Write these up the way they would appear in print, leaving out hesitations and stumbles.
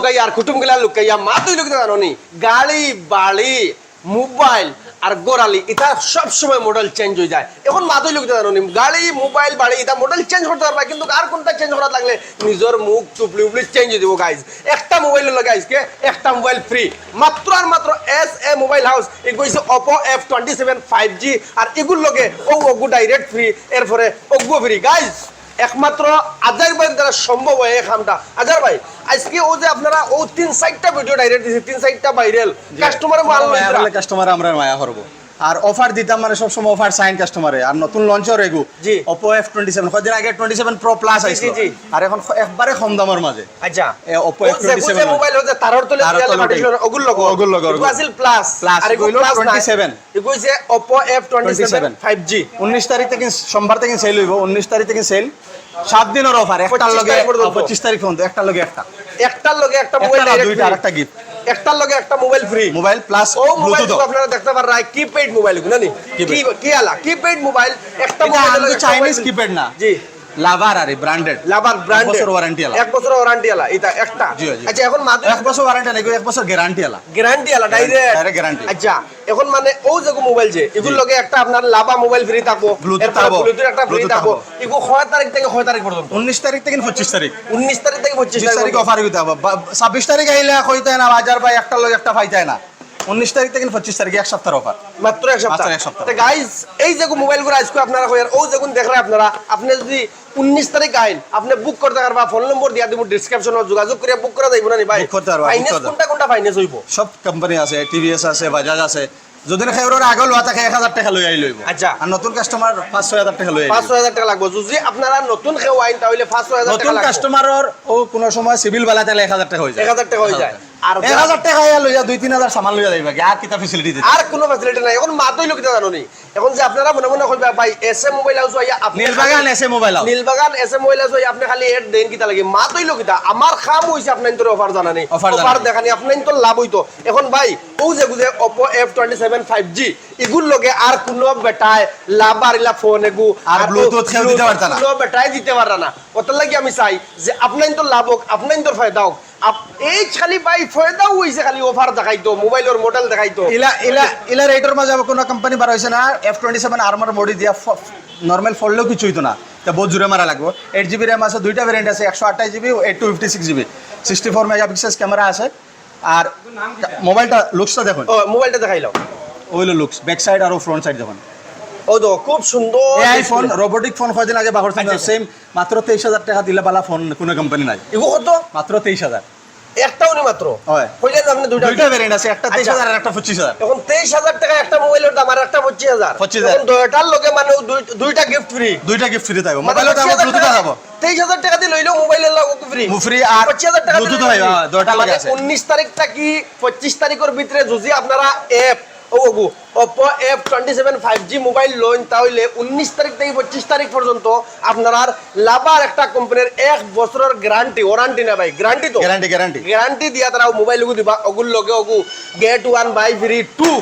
লুকাই আর কুটুম গিলা লুকাইয়া মা তুই লুকিতে জানো নি গাড়ি বাড়ি মোবাইল আর গোড়ালি এটা সব সময় মডেল চেঞ্জ হয়ে যায় এখন মা তুই লুকিতে জানো নি গাড়ি মোবাইল বাড়ি এটা মডেল চেঞ্জ করতে পারবা কিন্তু আর কোনটা চেঞ্জ করা লাগলে নিজের মুখ টুপলি উপলি চেঞ্জ হয়ে দিব গাইজ একটা মোবাইল লগে গাইজকে একটা মোবাইল ফ্রি মাত্র আর মাত্র SA মোবাইল হাউস এগুলো হচ্ছে Oppo F27 5G আর এগুলোর লগে ওগু ডাইরেক্ট ফ্রি এরপরে ওগু ফ্রি গাইজ একমাত্র আজার ভাই দ্বারা সম্ভব হয় এই কামটা আজার ভাই আজকে ও যে আপনারা ও 3-4টা ভিডিও ডাইরেক্ট দিছে 3-4টা ভাইরাল কাস্টমারে মাল লইরা কাস্টমার আমরা মায়া করব আর অফার দিতাম মানে সব সময় অফার সাইন কাস্টমারে আর নতুন লঞ্চর এগু জি Oppo F27 কদিন আগে 27 Pro Plus আইছে জি আর এখন একবারে কম দামের মাঝে আচ্ছা Oppo F27 মোবাইল হচ্ছে তারর তলে পাঠিয়েছিল ওগুল লগো আসল প্লাস আর এগুলো 27 এগুলো হচ্ছে Oppo F27 5G 19 তারিখ থেকে সোমবার থেকে সেল হইব 19 তারিখ থেকে সেল 7 দিনের অফার একটার লগে 25 তারিখ পর্যন্ত একটার লগে একটার লগে একটা মোবাইল দুইটা আরেকটা গিফট একটার লগে একটা মোবাইল ফ্রি মোবাইল প্লাস ও মোবাইল আপনারা দেখতে পারেন কিপ্যাড মোবাইল গুলো নি কি আলা কিপ্যাড মোবাইল একটা মোবাইল চাইনিজ কিপ্যাড না জি লাভার আরে ব্র্যান্ডেড লাভার ব্র্যান্ডেড 1 বছর ওয়ারেন্টি আলা 1 বছর ওয়ারেন্টি আলা এটা একটা আচ্ছা এখন মাত্র 1 বছর ওয়ারেন্টি না 1 বছর গ্যারান্টি আলা ডাইরেক্ট গ্যারান্টি আচ্ছা এখন মানে ও যে মোবাইল যে এগুলো লগে একটা আপনার লাভা মোবাইল ফ্রি থাকবো ব্লুটুথ একটা ফ্রি থাকবো এগো 6 তারিখ থেকে 6 তারিখ পর্যন্ত 19 তারিখ থেকে 25 তারিখ 19 তারিখ থেকে 25 তারিখ অফার হইতে হবে 26 তারিখ আইলে কইতে না বাজার ভাই একটা লগে একটা পাইতে না 19 তারিখ থেকে 25 তারিখ এক সপ্তাহের অফার মাত্র এক সপ্তাহ তো গাইস এই যে মোবাইলগুলো আজকে আপনারা কইয়ার ও যখন দেখরা আপনারা আপনি যদি 19 তারিখ আইন আপনি বুক করতে পারবা ফোন নম্বর দিয়া দিব ডেসক্রিপশনে যোগাযোগ করে বুক করা যাইব না নি ভাই ফাইনান্স কোনটা ফাইনান্স হইব সব কোম্পানি আছে টিভিএস আছে বাজাজ আছে যদি না খাইবার আগে লওয়া থাকে 1000 টাকা লই আইলইব আচ্ছা আর নতুন কাস্টমার 5-6000 টাকা লই আইব 5-6000 টাকা লাগবে যদি আপনারা নতুন কেউ আইন তাহলে 5-6000 টাকা নতুন কাস্টমারের ও কোন সময় সিভিল বালা তাহলে 1000 টাকা হয়ে যায় 1000 টাকা হয়ে যায় আর 1000 টাকা লইয়া 2-3000 সামান লইয়া যাইবা আর কিটা ফ্যাসিলিটি দিতে আর কোনো ফ্যাসিলিটি নাই এখন মাতই লোক জানো নি এখন যে আপনারা মনে মনে কইবা ভাই SM মোবাইল হাউস হইয়া আপনি Nilbagan SM mobile house Nilbagan SM mobile house হইয়া আপনি খালি এড দেন কিটা লাগে মাতই লোক কিটা আমার খাম হইছে আপনার তোর অফার জানা নেই অফার দেখানি আপনার তো লাভ হইতো এখন ভাই ও যে বুঝে Oppo F27 5G এগুল লগে আর কোনো বেটায় লাভ আরিলা ফোন এগু আর ব্লুটুথ খেল দিতে পারতা না কোনো বেটায় দিতে পারতা না কত লাগি আমি চাই যে আপনার তো লাভ হোক আপনার তো ফায়দা হোক এই খালি ভাই ফায়দা হইছে খালি অফার দেখাইতো মোবাইলের মডেল দেখাইতো ইলা রেটর মাঝে কোনো কোম্পানি বার হইছে না F27 আর্মার বডি দিয়া নরমাল ফললেও কিছু হইতো না তা বহুত জোরে মারা লাগবে 8GB RAM আছে দুইটা ভেরিয়েন্ট আছে 128GB 256GB 64 মেগাপিক্সেল ক্যামেরা আছে আর মোবাইলটা লুকসটা দেখুন ও মোবাইলটা দেখাইলাও ওইলো লুকস ব্যাক সাইড আর ফ্রন্ট সাইড দেখুন ও তো খুব সুন্দর এই ফোন রোবোটিক ফোন কয়দিন আগে বাহর ছিল সেম মাত্র 23000 টাকা দিলে বালা ফোন কোনো কোম্পানি নাই এগো কত মাত্র 23000 একটাও নি মাত্র হয় কইলেন আপনি দুইটা ভেরিয়েন্ট আছে একটা 23000 আর একটা 25000 এখন 23000 টাকা একটা মোবাইলের দাম আর একটা 25000 এখন দুইটার লগে মানে দুইটা গিফট ফ্রি তাইব মোবাইলের দাম ব্লুটুথ দাও 23000 টাকা দিয়ে লইলো মোবাইলের লগে ফ্রি আর 25000 টাকা ব্লুটুথ হয় দুইটা লাগে আছে 19 তারিখটা কি 25 তারিখের ভিতরে যদি আপনারা Oppo F27 5G mobile loan তাহলে 19 তারিখ থেকে 25 তারিখ পর্যন্ত আপনার লাভার একটা কোম্পানির 1 বছরের গ্যারান্টি ওয়ারেন্টি না ভাই গ্যারান্টি তো গ্যারান্টি দিয়া তারা মোবাইল দিবা ওগুল লগে ওগু গেট 1 বাই ফ্রি 2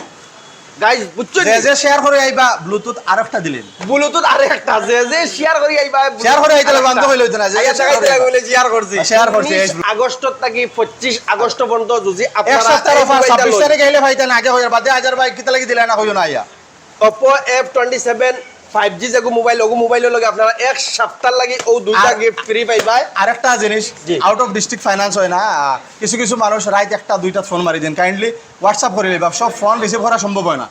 গাইস বুঝছো যে শেয়ার করে আইবা ব্লুটুথ আরেকটা দিলেন ব্লুটুথ আরেকটা যে শেয়ার করে আইবা বন্ধ হইলো না যে শেয়ার করছে আগস্ট থেকে 25 আগস্ট পর্যন্ত যদি আপনারা এক সপ্তাহের অফার 26 তারিখ আইলে ভাইতেন আগে হইর বাদে 1000 ভাই কিতা লাগি দিলা না হইও না আইয়া Oppo F27 5G যেগো মোবাইলের লগে আপনারা এক সপ্তাহ লাগি ও দুইটা গিফট ফ্রি পাইবা আরেকটা জিনিস আউট অফ ডিস্ট্রিক্ট ফাইনান্স হয় না কিছু মানুষ রাইট একটা দুইটা ফোন মারি দেন কাইন্ডলি হোয়াটসঅ্যাপ করে লইবা সব ফোন রিসিভ করা সম্ভব হয় না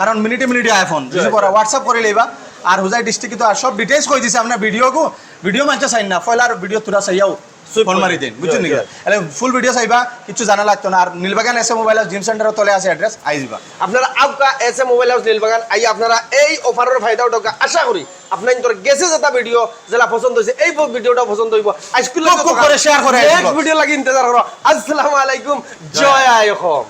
কারণ মিনিটে আইফোন রিসিভ করা হোয়াটসঅ্যাপ করে লইবা আর হুজাই ডিস্ট্রিক্ট তো আর সব ডিটেইলস কই দিছে আমরা ভিডিও মানছে চাই না ফয়লার ভিডিও তুরা চাইয়াও ফোন মারি দেন বুঝছেন নাকি তাহলে ফুল ভিডিও চাইবা কিছু জানা লাগতো না আর Nilbagan SM mobile house gym সেন্টারের তলে আছে অ্যাড্রেস আইবা আপনারা আউকা SM মোবাইল হাউস নীলবাগান আই আপনারা এই অফারের ফায়দা উঠাকা আশা করি আপনার তোর গেছে যেটা ভিডিও যেটা পছন্দ হইছে এই ভিডিওটা পছন্দ হইব আজকে করে শেয়ার করে নেক্সট ভিডিও লাগি ইন্তজার করো আসসালামু আলাইকুম জয় আইয়ুব।